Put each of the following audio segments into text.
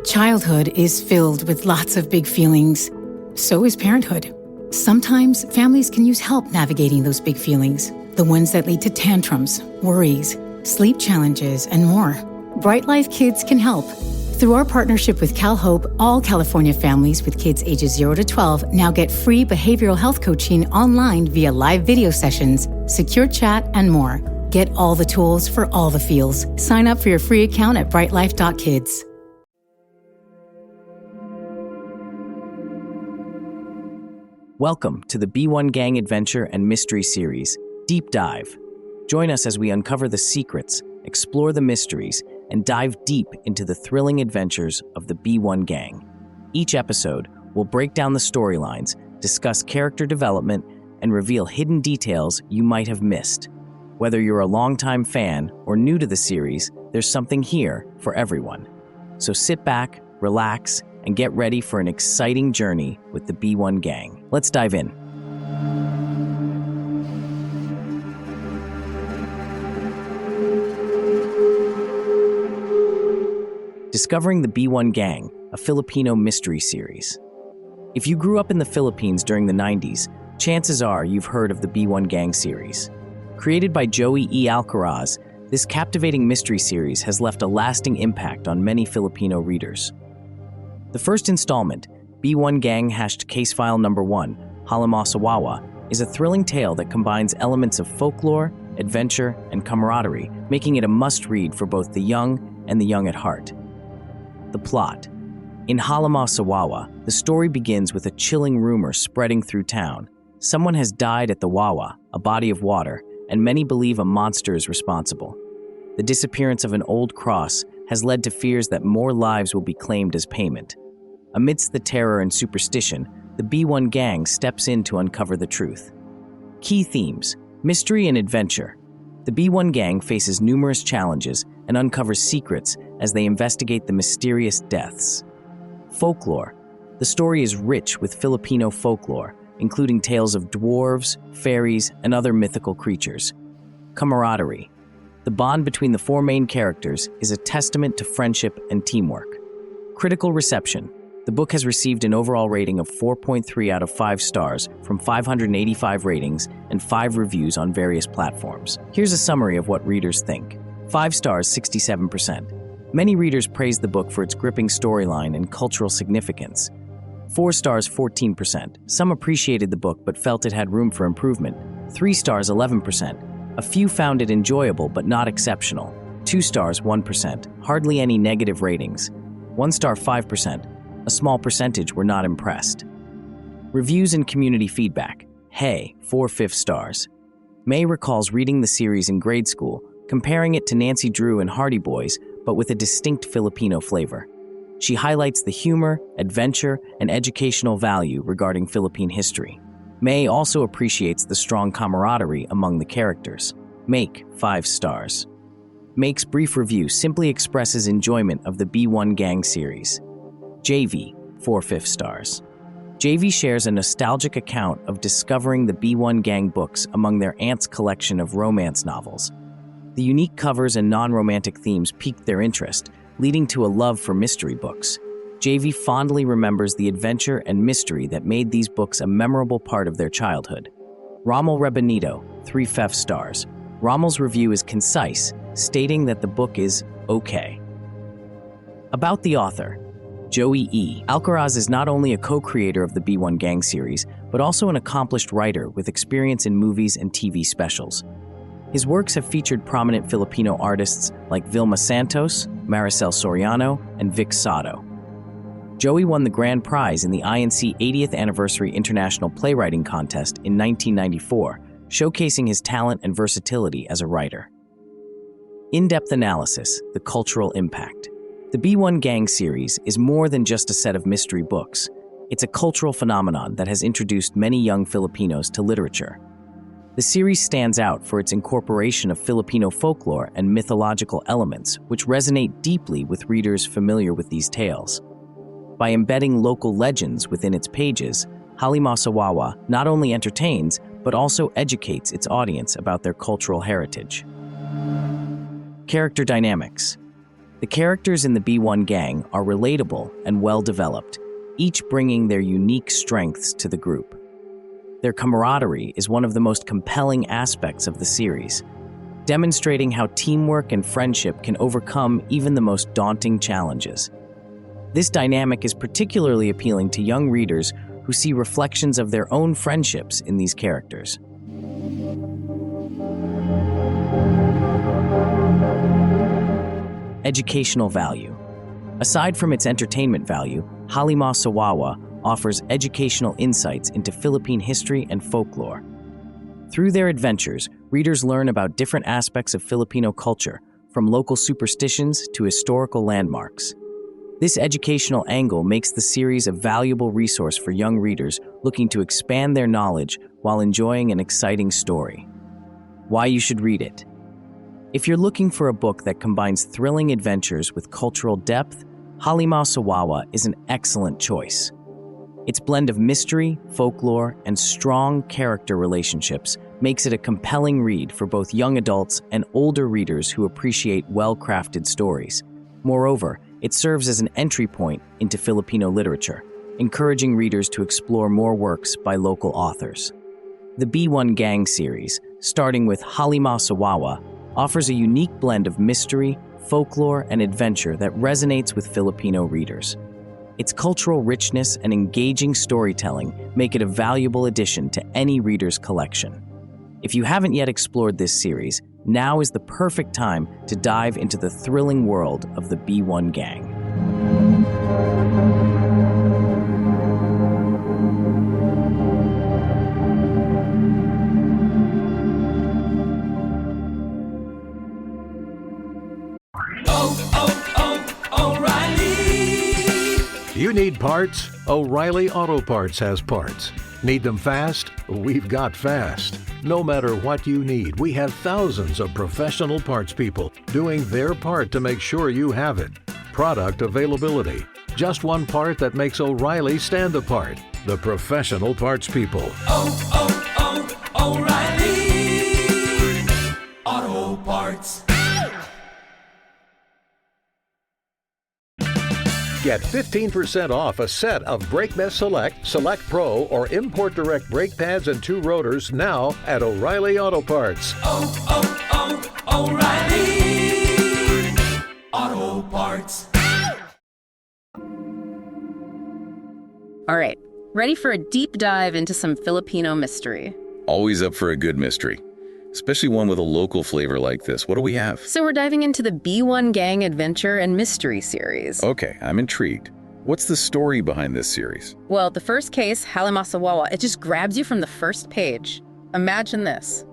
Childhood is filled with lots of big feelings. So is parenthood. Sometimes families can use help navigating those big feelings, the ones that lead to tantrums, worries, sleep challenges, and more. Bright Life Kids can help. Through our partnership with CalHope, all California families with kids ages 0 to 12 now get free behavioral health coaching online via live video sessions, secure chat, and more. Get all the tools for all the feels. Sign up for your free account at brightlife.kids. Welcome to the B1 Gang Adventure and Mystery Series, Deep Dive. Join us as we uncover the secrets, explore the mysteries, and dive deep into the thrilling adventures of the B1 Gang. Each episode will break down the storylines, discuss character development, and reveal hidden details you might have missed. Whether you're a longtime fan or new to the series, there's something here for everyone. So sit back, relax, and get ready for an exciting journey with the B1 Gang. Let's dive in. Discovering the B1 Gang, a Filipino mystery series. If you grew up in the Philippines during the 90s, chances are you've heard of the B1 Gang series. Created by Joey E. Alcaraz, this captivating mystery series has left a lasting impact on many Filipino readers. The first installment, B1 Gang Case File Number 1, Halimasawawa, is a thrilling tale that combines elements of folklore, adventure, and camaraderie, making it a must-read for both the young and the young at heart. The plot. In Halimasawawa, the story begins with a chilling rumor spreading through town. Someone has died at the Wawa, a body of water, and many believe a monster is responsible. The disappearance of an old cross has led to fears that more lives will be claimed as payment. Amidst the terror and superstition, the B1 Gang steps in to uncover the truth. Key themes: mystery and adventure. The B1 Gang faces numerous challenges and uncovers secrets as they investigate the mysterious deaths. Folklore. The story is rich with Filipino folklore, including tales of dwarves, fairies, and other mythical creatures. Camaraderie. The bond between the four main characters is a testament to friendship and teamwork. Critical reception. The book has received an overall rating of 4.3 out of 5 stars from 585 ratings and 5 reviews on various platforms. Here's a summary of what readers think. 5 stars, 67%. Many readers praised the book for its gripping storyline and cultural significance. 4 stars, 14%. Some appreciated the book but felt it had room for improvement. 3 stars, 11%. A few found it enjoyable but not exceptional. 2 stars, 1%. Hardly any negative ratings. 1 star, 5%. A small percentage were not impressed. Reviews and community feedback. Hey, 4/5 stars. May recalls reading the series in grade school, comparing it to Nancy Drew and Hardy Boys, but with a distinct Filipino flavor. She highlights the humor, adventure, and educational value regarding Philippine history. May also appreciates the strong camaraderie among the characters. Make 5 stars. Make's brief review simply expresses enjoyment of the B1 Gang series. JV 4/5 stars. JV shares a nostalgic account of discovering the B1 Gang books among their aunt's collection of romance novels. The unique covers and non-romantic themes piqued their interest, leading to a love for mystery books. JV fondly remembers the adventure and mystery that made these books a memorable part of their childhood. Rommel Rebenito, 3/5 stars. Rommel's review is concise, stating that the book is okay. About the author. Joey E. Alcaraz is not only a co-creator of the B1 Gang series, but also an accomplished writer with experience in movies and TV specials. His works have featured prominent Filipino artists like Vilma Santos, Maricel Soriano, and Vic Sotto. Joey won the grand prize in the INC 80th Anniversary International Playwriting Contest in 1994, showcasing his talent and versatility as a writer. In-depth analysis, the cultural impact. The B1 Gang series is more than just a set of mystery books. It's a cultural phenomenon that has introduced many young Filipinos to literature. The series stands out for its incorporation of Filipino folklore and mythological elements, which resonate deeply with readers familiar with these tales. By embedding local legends within its pages, Halimasawawa not only entertains, but also educates its audience about their cultural heritage. Character dynamics. The characters in the B1 gang are relatable and well-developed, each bringing their unique strengths to the group. Their camaraderie is one of the most compelling aspects of the series, demonstrating how teamwork and friendship can overcome even the most daunting challenges. This dynamic is particularly appealing to young readers who see reflections of their own friendships in these characters. Educational value. Aside from its entertainment value, Halimah Sawawa offers educational insights into Philippine history and folklore. Through their adventures, readers learn about different aspects of Filipino culture, from local superstitions to historical landmarks. This educational angle makes the series a valuable resource for young readers looking to expand their knowledge while enjoying an exciting story. Why you should read it. If you're looking for a book that combines thrilling adventures with cultural depth, Halimah Sawawa is an excellent choice. Its blend of mystery, folklore, and strong character relationships makes it a compelling read for both young adults and older readers who appreciate well-crafted stories. Moreover, it serves as an entry point into Filipino literature, encouraging readers to explore more works by local authors. The B1 Gang series, starting with Halimah Sawawa, offers a unique blend of mystery, folklore, and adventure that resonates with Filipino readers. Its cultural richness and engaging storytelling make it a valuable addition to any reader's collection. If you haven't yet explored this series, now is the perfect time to dive into the thrilling world of the B1 Gang. You need parts? O'Reilly Auto Parts has parts. Need them fast? We've got fast. No matter what you need, we have thousands of professional parts people doing their part to make sure you have it. Product availability. Just one part that makes O'Reilly stand apart. The professional parts people. O'Reilly Auto Parts. Get 15% off a set of BrakeMess Select, Select Pro, or Import Direct brake pads and 2 rotors now at O'Reilly Auto Parts. O'Reilly Auto Parts. All right, ready for a deep dive into some Filipino mystery. Always up for a good mystery, especially one with a local flavor like this. What do we have? So we're diving into the B1 Gang Adventure and Mystery series. Okay, I'm intrigued. What's the story behind this series? Well, the first case, Halimah Sawawa, it just grabs you from the first page. Imagine this.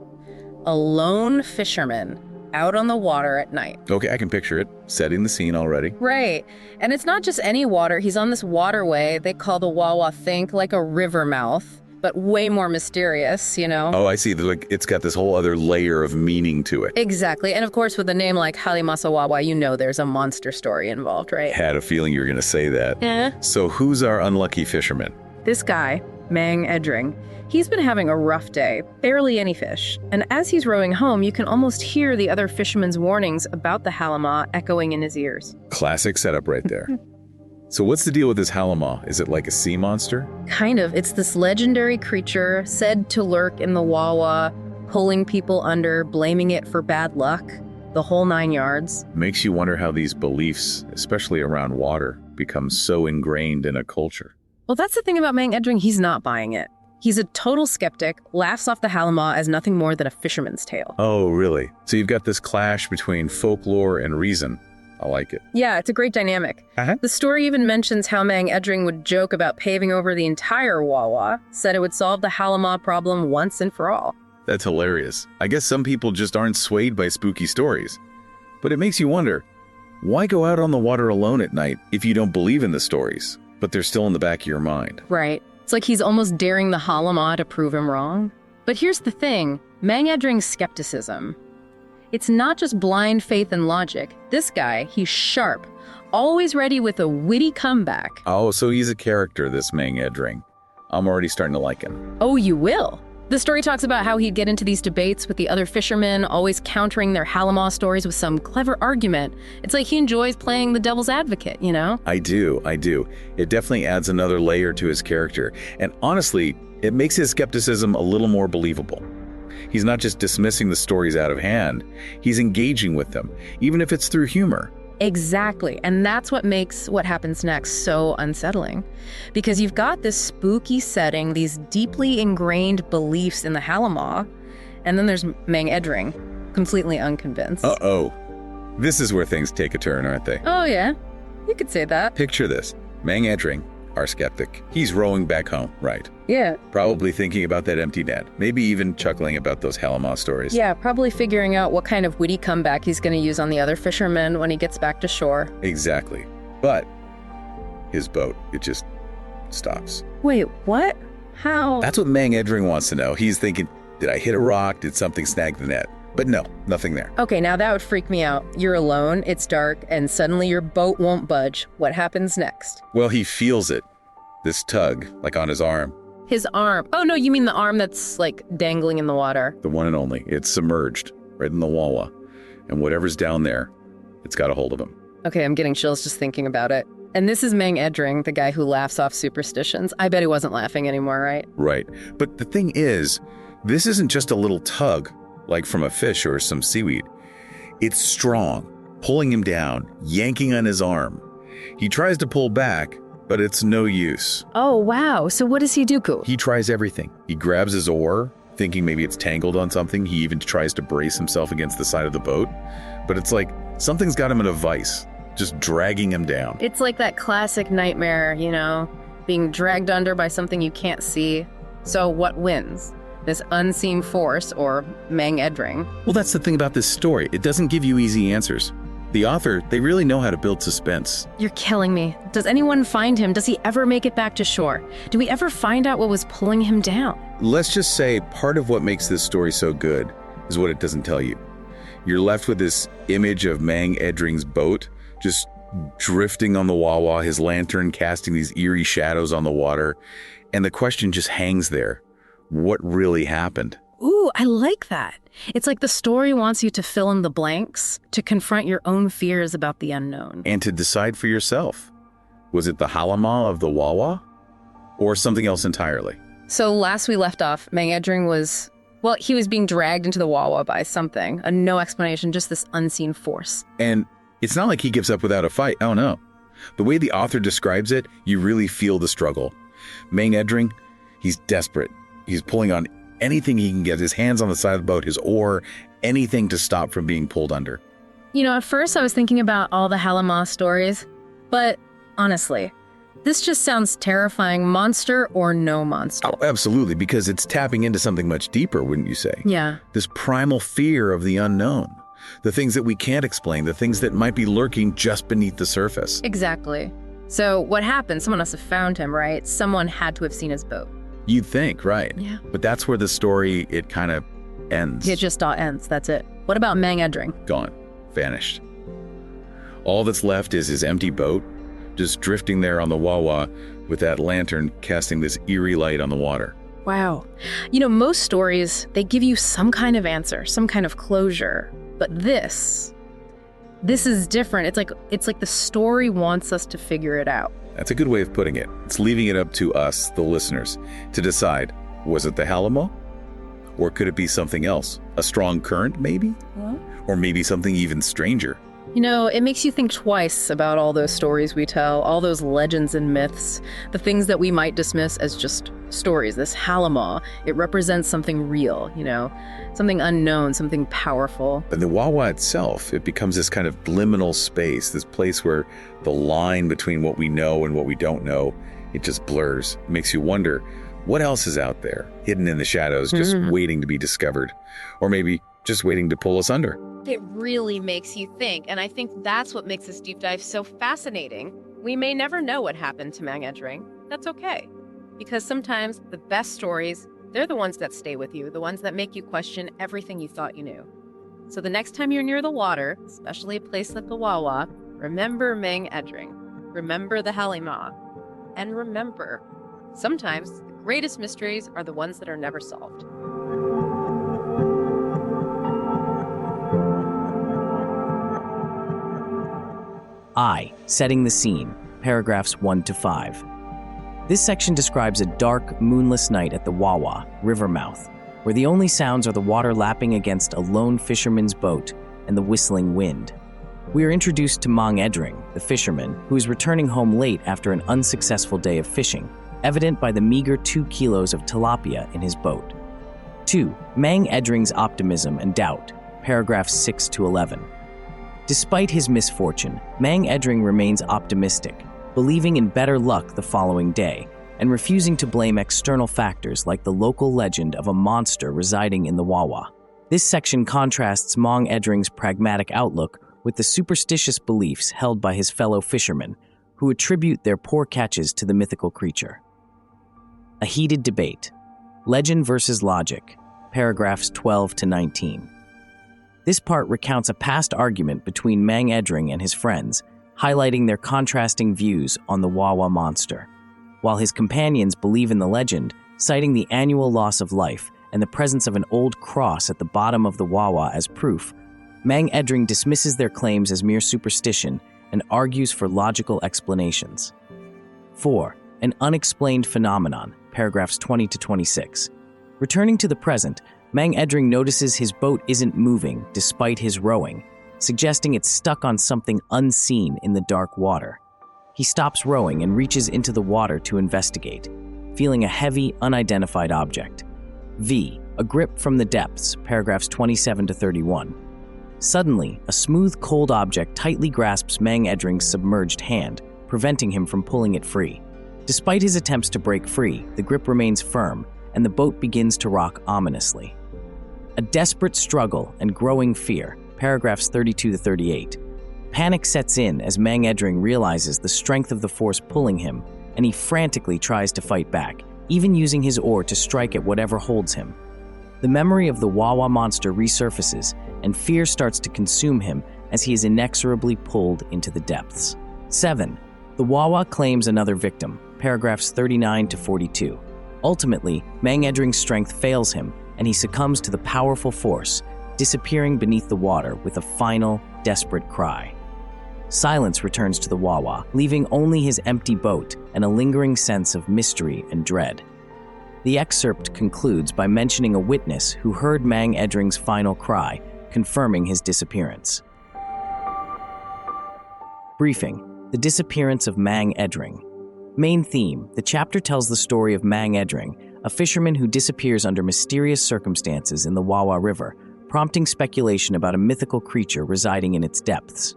A lone fisherman out on the water at night. Okay, I can picture it. Setting the scene already. Right. And it's not just any water. He's on this waterway they call the Wawa, think like a river mouth, but way more mysterious, you know? Oh, I see. Like, it's got this whole other layer of meaning to it. Exactly. And of course, with a name like Halimah Sawawa, you know there's a monster story involved, right? Had a feeling you were going to say that. Yeah. So who's our unlucky fisherman? This guy, Mang Edring, he's been having a rough day, barely any fish. And as he's rowing home, you can almost hear the other fishermen's warnings about the Halimah echoing in his ears. Classic setup right there. So what's the deal with this Halimah? Is it like a sea monster? Kind of. It's this legendary creature said to lurk in the Wawa, pulling people under, blaming it for bad luck, the whole 9 yards. Makes you wonder how these beliefs, especially around water, become so ingrained in a culture. Well, that's the thing about Mang Edring, he's not buying it. He's a total skeptic, laughs off the Halimah as nothing more than a fisherman's tale. Oh, really? So you've got this clash between folklore and reason. I like it. Yeah, it's a great dynamic. Uh-huh. The story even mentions how Mang Edring would joke about paving over the entire Wawa, said it would solve the Halimah problem once and for all. That's hilarious. I guess some people just aren't swayed by spooky stories. But it makes you wonder, why go out on the water alone at night if you don't believe in the stories, but they're still in the back of your mind? Right. It's like he's almost daring the Halimah to prove him wrong. But here's the thing, Mang Edring's skepticism. It's not just blind faith and logic. This guy, he's sharp, always ready with a witty comeback. Oh, so he's a character, this Mang Edring. I'm already starting to like him. Oh, you will? The story talks about how he'd get into these debates with the other fishermen, always countering their Halamaw stories with some clever argument. It's like he enjoys playing the devil's advocate, you know? I do. It definitely adds another layer to his character. And honestly, it makes his skepticism a little more believable. He's not just dismissing the stories out of hand, he's engaging with them, even if it's through humor. Exactly. And that's what makes what happens next so unsettling. Because you've got this spooky setting, these deeply ingrained beliefs in the Halamaw, and then there's Mang Edring, completely unconvinced. Uh-oh. This is where things take a turn, aren't they? Oh, yeah. You could say that. Picture this. Mang Edring, our skeptic. He's rowing back home, right? Yeah. Probably thinking about that empty net. Maybe even chuckling about those Halamaw stories. Yeah, probably figuring out what kind of witty comeback he's going to use on the other fishermen when he gets back to shore. Exactly. But his boat, it just stops. Wait, what? How? That's what Mang Edring wants to know. He's thinking, did I hit a rock? Did something snag the net? But no, nothing there. Okay, now that would freak me out. You're alone, it's dark, and suddenly your boat won't budge. What happens next? Well, he feels it. This tug, like on his arm. His arm. Oh, no, you mean the arm that's, like, dangling in the water. The one and only. It's submerged, right in the Wawa. And whatever's down there, it's got a hold of him. Okay, I'm getting chills just thinking about it. And this is Mang Edring, the guy who laughs off superstitions. I bet he wasn't laughing anymore, right? Right. But the thing is, this isn't just a little tug, like from a fish or some seaweed. It's strong, pulling him down, yanking on his arm. He tries to pull back, but it's no use. Oh, wow. So what does he do, Koo? He tries everything. He grabs his oar, thinking maybe it's tangled on something. He even tries to brace himself against the side of the boat. But it's like something's got him in a vice, just dragging him down. It's like that classic nightmare, you know, being dragged under by something you can't see. So what wins? This unseen force or Mang Edring? Well, that's the thing about this story. It doesn't give you easy answers. The author, they really know how to build suspense. You're killing me. Does anyone find him? Does he ever make it back to shore? Do we ever find out what was pulling him down? Let's just say part of what makes this story so good is what it doesn't tell you. You're left with this image of Mang Edring's boat just drifting on the Wawa, his lantern casting these eerie shadows on the water, and the question just hangs there. What really happened? Ooh, I like that. It's like the story wants you to fill in the blanks, to confront your own fears about the unknown. And to decide for yourself. Was it the Halamaw of the Wawa? Or something else entirely? So last we left off, Mang Edring was, well, he was being dragged into the Wawa by something. No explanation, just this unseen force. And it's not like he gives up without a fight. Oh no. The way the author describes it, you really feel the struggle. Mang Edring, he's desperate. He's pulling on anything he can get, his hands on the side of the boat, his oar, anything to stop from being pulled under. You know, at first I was thinking about all the Halamaw stories, but honestly, this just sounds terrifying, monster or no monster. Oh, absolutely, because it's tapping into something much deeper, wouldn't you say? Yeah. This primal fear of the unknown, the things that we can't explain, the things that might be lurking just beneath the surface. Exactly. So what happened? Someone must have found him, right? Someone had to have seen his boat. You'd think, right? Yeah. But that's where the story, it kind of ends. It just ends, that's it. What about Mang Edring? Gone. Vanished. All that's left is his empty boat, just drifting there on the Wawa with that lantern casting this eerie light on the water. Wow. You know, most stories, they give you some kind of answer, some kind of closure. But this is different. It's like the story wants us to figure it out. That's a good way of putting it. It's leaving it up to us, the listeners, to decide, was it the Halamaw? Or could it be something else? A strong current, maybe? What? Or maybe something even stranger? You know, it makes you think twice about all those stories we tell, all those legends and myths, the things that we might dismiss as just stories. This Halamaw, it represents something real, you know, something unknown, something powerful. But the Wawa itself, it becomes this kind of liminal space, this place where the line between what we know and what we don't know, it just blurs. It makes you wonder, what else is out there, hidden in the shadows, just waiting to be discovered? Or maybe just waiting to pull us under? It really makes you think, and I think that's what makes this deep dive so fascinating. We may never know what happened to Mang Edring. That's okay, because sometimes the best stories, they're the ones that stay with you, the ones that make you question everything you thought you knew. So the next time you're near the water, especially a place like the Wawa, remember Mang Edring, remember the Halamaw, and remember, sometimes the greatest mysteries are the ones that are never solved. Setting the scene, paragraphs 1 to 5. This section describes a dark, moonless night at the Wawa, river mouth, where the only sounds are the water lapping against a lone fisherman's boat and the whistling wind. We are introduced to Mang Edring, the fisherman, who is returning home late after an unsuccessful day of fishing, evident by the meager 2 kilos of tilapia in his boat. 2. Mang Edring's optimism and doubt, paragraphs 6 to 11. Despite his misfortune, Mang Edring remains optimistic, believing in better luck the following day, and refusing to blame external factors like the local legend of a monster residing in the Wawa. This section contrasts Mang Edring's pragmatic outlook with the superstitious beliefs held by his fellow fishermen, who attribute their poor catches to the mythical creature. A heated debate. Legend versus logic, paragraphs 12 to 19. This part recounts a past argument between Mang Edring and his friends, highlighting their contrasting views on the Wawa monster. While his companions believe in the legend, citing the annual loss of life and the presence of an old cross at the bottom of the Wawa as proof, Mang Edring dismisses their claims as mere superstition and argues for logical explanations. 4. An unexplained phenomenon, paragraphs 20 to 26. Returning to the present, Mang Edring notices his boat isn't moving despite his rowing, suggesting it's stuck on something unseen in the dark water. He stops rowing and reaches into the water to investigate, feeling a heavy, unidentified object. V. A grip from the depths, paragraphs 27 to 31. Suddenly, a smooth, cold object tightly grasps Mang Edring's submerged hand, preventing him from pulling it free. Despite his attempts to break free, the grip remains firm, and the boat begins to rock ominously. A desperate struggle and growing fear, paragraphs 32 to 38. Panic sets in as Mang Edring realizes the strength of the force pulling him, and he frantically tries to fight back, even using his oar to strike at whatever holds him. The memory of the Wawa monster resurfaces, and fear starts to consume him as he is inexorably pulled into the depths. 7. The Wawa claims another victim, paragraphs 39 to 42. Ultimately, Mang Edring's strength fails him, and he succumbs to the powerful force, disappearing beneath the water with a final, desperate cry. Silence returns to the Wawa, leaving only his empty boat and a lingering sense of mystery and dread. The excerpt concludes by mentioning a witness who heard Mang Edring's final cry, confirming his disappearance. Briefing: the disappearance of Mang Edring. Main theme: the chapter tells the story of Mang Edring, a fisherman who disappears under mysterious circumstances in the Wawa River, prompting speculation about a mythical creature residing in its depths.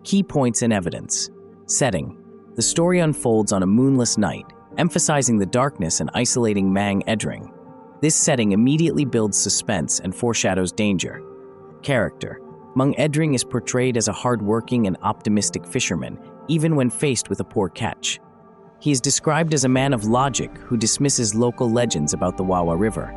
Key points and evidence. Setting: the story unfolds on a moonless night, emphasizing the darkness and isolating Mang Edring. This setting immediately builds suspense and foreshadows danger. Character: Mang Edring is portrayed as a hard-working and optimistic fisherman, even when faced with a poor catch. He is described as a man of logic who dismisses local legends about the Wawa River.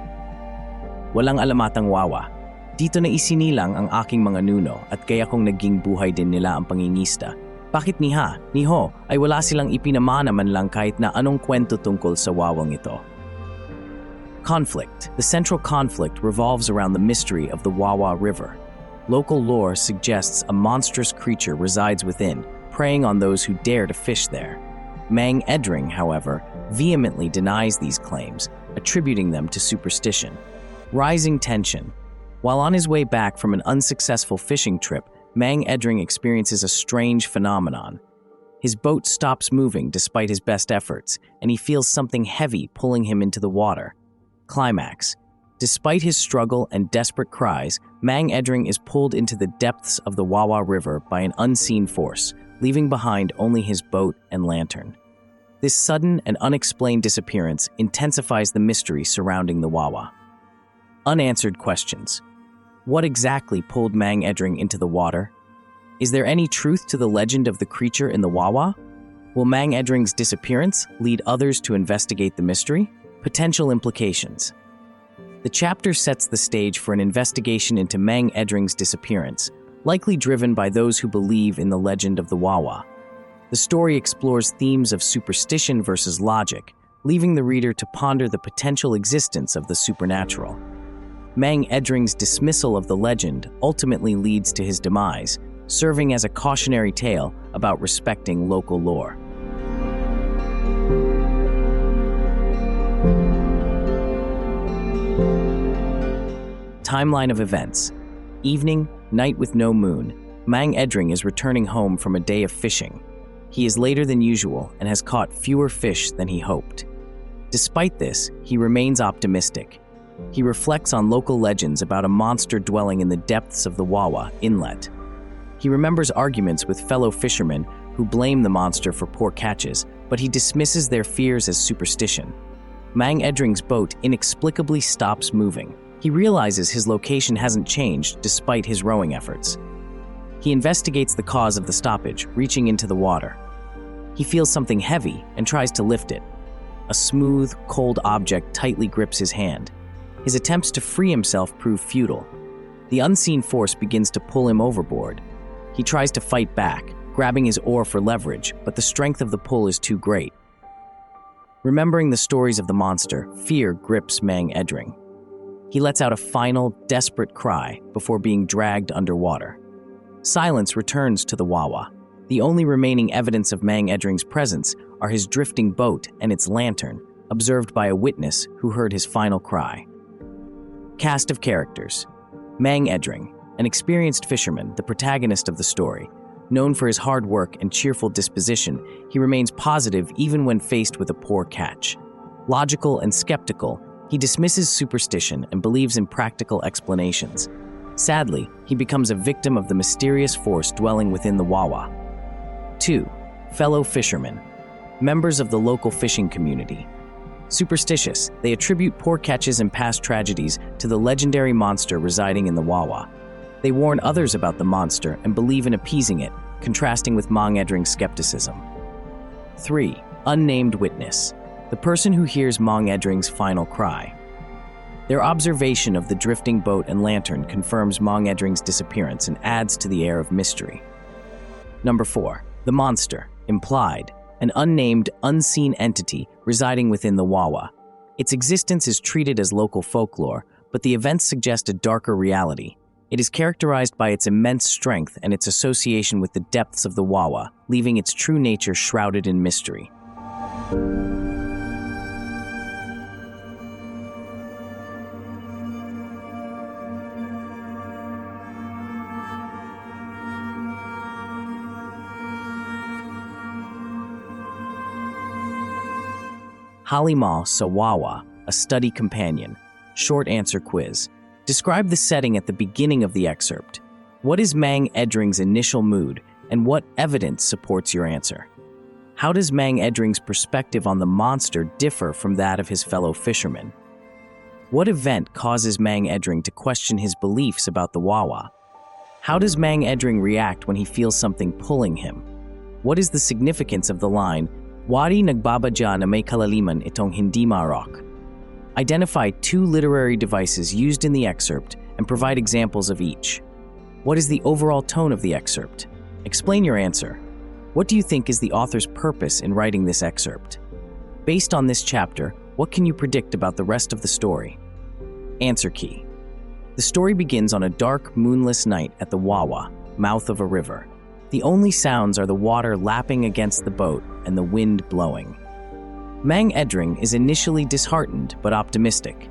Walang alamatang Wawa. Dito na isinilang ang aking mga nuno at kaya kong naging buhay din nila ang pangingista. Bakit ni Ho ay wala silang ipinamana man lang kahit na anong kwento tungkol sa wawang ito. Conflict. The central conflict revolves around the mystery of the Wawa River. Local lore suggests a monstrous creature resides within, preying on those who dare to fish there. Mang Edring, however, vehemently denies these claims, attributing them to superstition. Rising tension. While on his way back from an unsuccessful fishing trip, Mang Edring experiences a strange phenomenon. His boat stops moving despite his best efforts, and he feels something heavy pulling him into the water. Climax. Despite his struggle and desperate cries, Mang Edring is pulled into the depths of the Wawa River by an unseen force, leaving behind only his boat and lantern. This sudden and unexplained disappearance intensifies the mystery surrounding the Wawa. Unanswered questions. What exactly pulled Mang Edring into the water? Is there any truth to the legend of the creature in the Wawa? Will Mang Edring's disappearance lead others to investigate the mystery? Potential implications. The chapter sets the stage for an investigation into Mang Edring's disappearance, likely driven by those who believe in the legend of the Wawa. The story explores themes of superstition versus logic, leaving the reader to ponder the potential existence of the supernatural. Mang Edring's dismissal of the legend ultimately leads to his demise, serving as a cautionary tale about respecting local lore. Timeline of events. Evening, night with no moon. Mang Edring is returning home from a day of fishing. He is later than usual and has caught fewer fish than he hoped. Despite this, he remains optimistic. He reflects on local legends about a monster dwelling in the depths of the Wawa Inlet. He remembers arguments with fellow fishermen who blame the monster for poor catches, but he dismisses their fears as superstition. Mang Edring's boat inexplicably stops moving. He realizes his location hasn't changed despite his rowing efforts. He investigates the cause of the stoppage, reaching into the water. He feels something heavy and tries to lift it. A smooth, cold object tightly grips his hand. His attempts to free himself prove futile. The unseen force begins to pull him overboard. He tries to fight back, grabbing his oar for leverage, but the strength of the pull is too great. Remembering the stories of the monster, fear grips Mang Edring. He lets out a final, desperate cry before being dragged underwater. Silence returns to the Wawa. The only remaining evidence of Mang Edring's presence are his drifting boat and its lantern, observed by a witness who heard his final cry. Cast of characters. Mang Edring, an experienced fisherman, the protagonist of the story. Known for his hard work and cheerful disposition, he remains positive even when faced with a poor catch. Logical and skeptical, he dismisses superstition and believes in practical explanations. Sadly, he becomes a victim of the mysterious force dwelling within the Wawa. 2. Fellow fishermen. Members of the local fishing community. Superstitious, they attribute poor catches and past tragedies to the legendary monster residing in the Wawa. They warn others about the monster and believe in appeasing it, contrasting with Mang Edring's skepticism. 3. Unnamed witness. The person who hears Mang Edring's final cry. Their observation of the drifting boat and lantern confirms Mang Edring's disappearance and adds to the air of mystery. Number 4. The monster, implied, an unnamed, unseen entity residing within the Wawa. Its existence is treated as local folklore, but the events suggest a darker reality. It is characterized by its immense strength and its association with the depths of the Wawa, leaving its true nature shrouded in mystery. Halimaw sa Wawa, a study companion. Short answer quiz. Describe the setting at the beginning of the excerpt. What is Mang Edring's initial mood, and what evidence supports your answer? How does Mang Edring's perspective on the monster differ from that of his fellow fishermen? What event causes Mang Edring to question his beliefs about the Wawa? How does Mang Edring react when he feels something pulling him? What is the significance of the line, "Wari nagbabadya na may kalaliman itong hindi marok"? Identify 2 literary devices used in the excerpt and provide examples of each. What is the overall tone of the excerpt? Explain your answer. What do you think is the author's purpose in writing this excerpt? Based on this chapter, what can you predict about the rest of the story? Answer key. The story begins on a dark, moonless night at the Wawa, mouth of a river. The only sounds are the water lapping against the boat and the wind blowing. Mang Edring is initially disheartened but optimistic.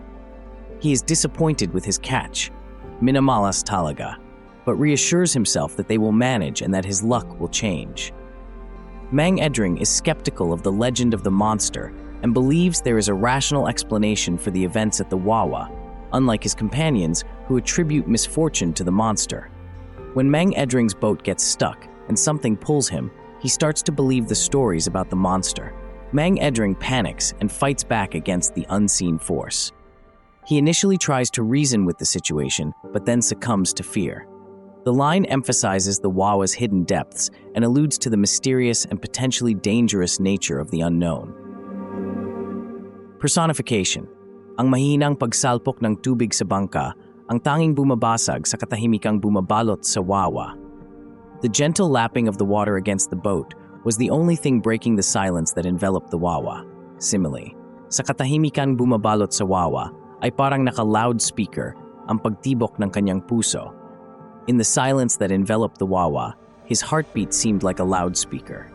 He is disappointed with his catch, minamalas talaga, but reassures himself that they will manage and that his luck will change. Mang Edring is skeptical of the legend of the monster and believes there is a rational explanation for the events at the Wawa, unlike his companions who attribute misfortune to the monster. When Mang Edring's boat gets stuck and something pulls him, he starts to believe the stories about the monster. Mang Edring panics and fights back against the unseen force. He initially tries to reason with the situation, but then succumbs to fear. The line emphasizes the Wawa's hidden depths and alludes to the mysterious and potentially dangerous nature of the unknown. Personification. Ang mahinang pagsalpok ng tubig sa bangka, ang tanging bumabasag sa katahimikang bumabalot sa Wawa. The gentle lapping of the water against the boat was the only thing breaking the silence that enveloped the Wawa. Simile. Sa katahimikang bumabalot sa Wawa ay parang naka-loudspeaker ang pagtibok ng kanyang puso. In the silence that enveloped the Wawa, his heartbeat seemed like a loudspeaker.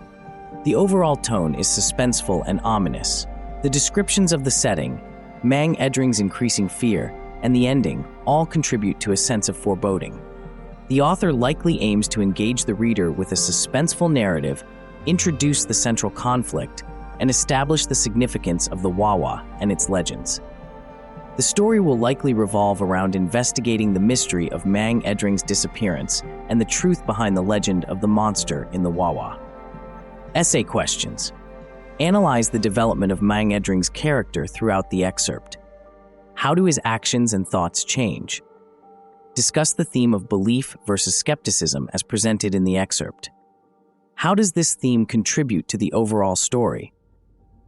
The overall tone is suspenseful and ominous. The descriptions of the setting, Mang Edring's increasing fear, and the ending all contribute to a sense of foreboding. The author likely aims to engage the reader with a suspenseful narrative, introduce the central conflict, and establish the significance of the Wawa and its legends. The story will likely revolve around investigating the mystery of Mang Edring's disappearance and the truth behind the legend of the monster in the Wawa. Essay questions. Analyze the development of Mang Edring's character throughout the excerpt. How do his actions and thoughts change? Discuss the theme of belief versus skepticism as presented in the excerpt. How does this theme contribute to the overall story?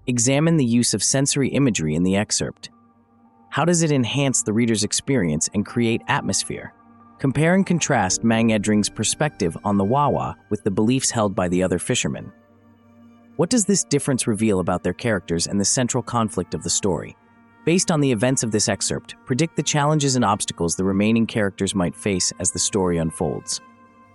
Examine the use of sensory imagery in the excerpt. How does it enhance the reader's experience and create atmosphere? Compare and contrast Mang Edring's perspective on the Wawa with the beliefs held by the other fishermen. What does this difference reveal about their characters and the central conflict of the story? Based on the events of this excerpt, predict the challenges and obstacles the remaining characters might face as the story unfolds.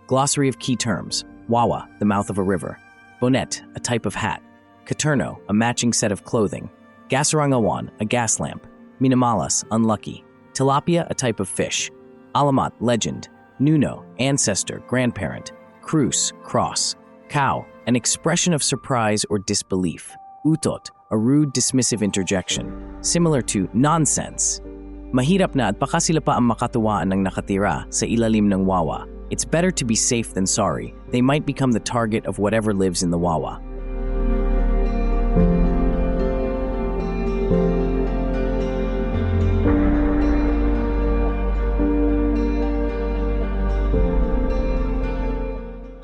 Glossary of key terms. Wawa, the mouth of a river. Bonnet, a type of hat. Katerno, a matching set of clothing. Gasarangawan, a gas lamp. Minamalas, unlucky. Tilapia, a type of fish. Alamat, legend. Nuno, ancestor, grandparent. Cruz, cross. Cow, an expression of surprise or disbelief. Utot, a rude dismissive interjection, similar to nonsense. Mahirap na at baka sila pa ang makatuwaan ng nakatira sa ilalim ng Wawa. It's better to be safe than sorry. They might become the target of whatever lives in the Wawa.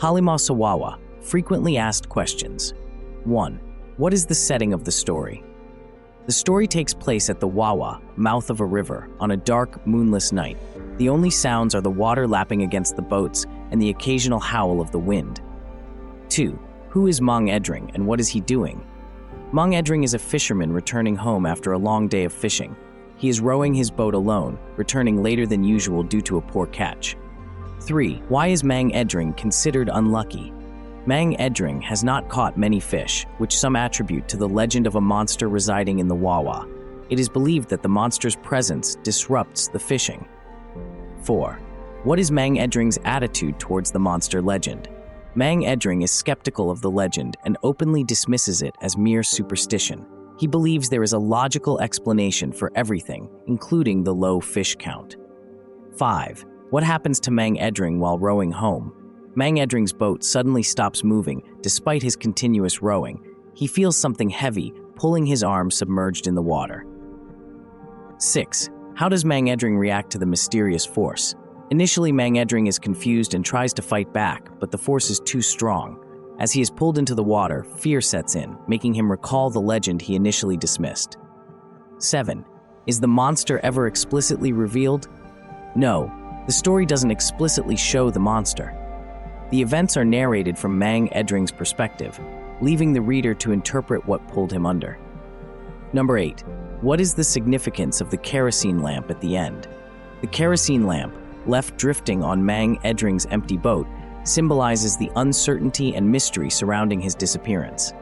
Halima sa Wawa. Frequently asked questions. 1. What is the setting of the story? The story takes place at the Wawa, mouth of a river, on a dark, moonless night. The only sounds are the water lapping against the boats and the occasional howl of the wind. 2. Who is Mang Edring and what is he doing? Mang Edring is a fisherman returning home after a long day of fishing. He is rowing his boat alone, returning later than usual due to a poor catch. 3. Why is Mang Edring considered unlucky? Mang Edring has not caught many fish, which some attribute to the legend of a monster residing in the Wawa. It is believed that the monster's presence disrupts the fishing. 4. What is Mang Edring's attitude towards the monster legend? Mang Edring is skeptical of the legend and openly dismisses it as mere superstition. He believes there is a logical explanation for everything, including the low fish count. 5. What happens to Mang Edring while rowing home? Mang Edring's boat suddenly stops moving despite his continuous rowing. He feels something heavy pulling his arm submerged in the water. 6. How does Mang Edring react to the mysterious force? Initially, Mang Edring is confused and tries to fight back, but the force is too strong. As he is pulled into the water, fear sets in, making him recall the legend he initially dismissed. 7. Is the monster ever explicitly revealed? No, the story doesn't explicitly show the monster. The events are narrated from Mang Edring's perspective, leaving the reader to interpret what pulled him under. Number 8. What is the significance of the kerosene lamp at the end? The kerosene lamp, left drifting on Mang Edring's empty boat, symbolizes the uncertainty and mystery surrounding his disappearance.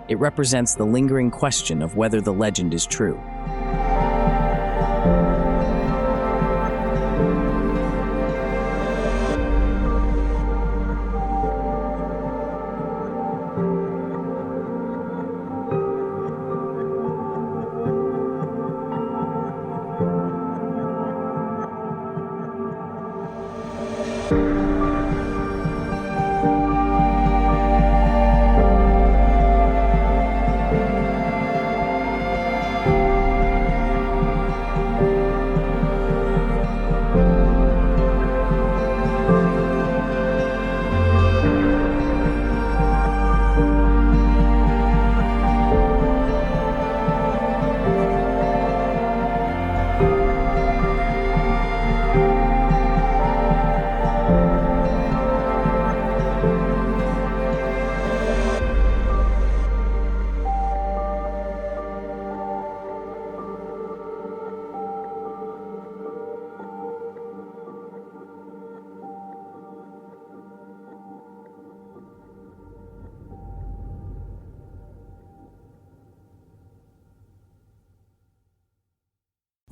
It represents the lingering question of whether the legend is true.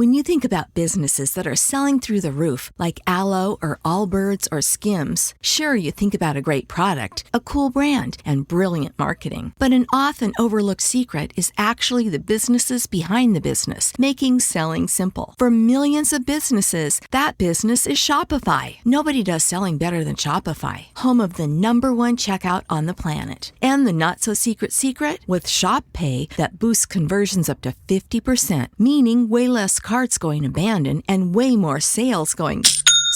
When you think about businesses that are selling through the roof, like Aloe or Allbirds or Skims, sure, you think about a great product, a cool brand, and brilliant marketing. But an often overlooked secret is actually the businesses behind the business, making selling simple. For millions of businesses, that business is Shopify. Nobody does selling better than Shopify, home of the #1 checkout on the planet. And the not-so-secret secret? With Shop Pay that boosts conversions up to 50%, meaning way less carts going abandoned and way more sales going.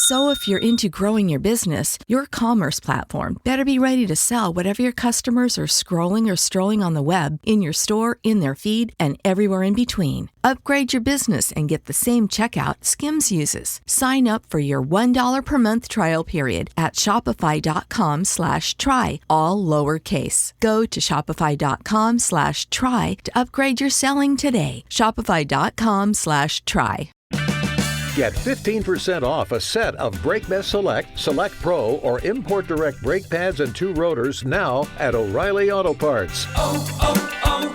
So if you're into growing your business, your commerce platform better be ready to sell whatever your customers are scrolling or strolling on the web, in your store, in their feed, and everywhere in between. Upgrade your business and get the same checkout Skims uses. Sign up for your $1 per month trial period at shopify.com/try, all lowercase. Go to shopify.com/try to upgrade your selling today. Shopify.com/try. Get 15% off a set of BrakeMess Select, Select Pro, or Import Direct brake pads and 2 rotors now at O'Reilly Auto Parts. Oh, oh,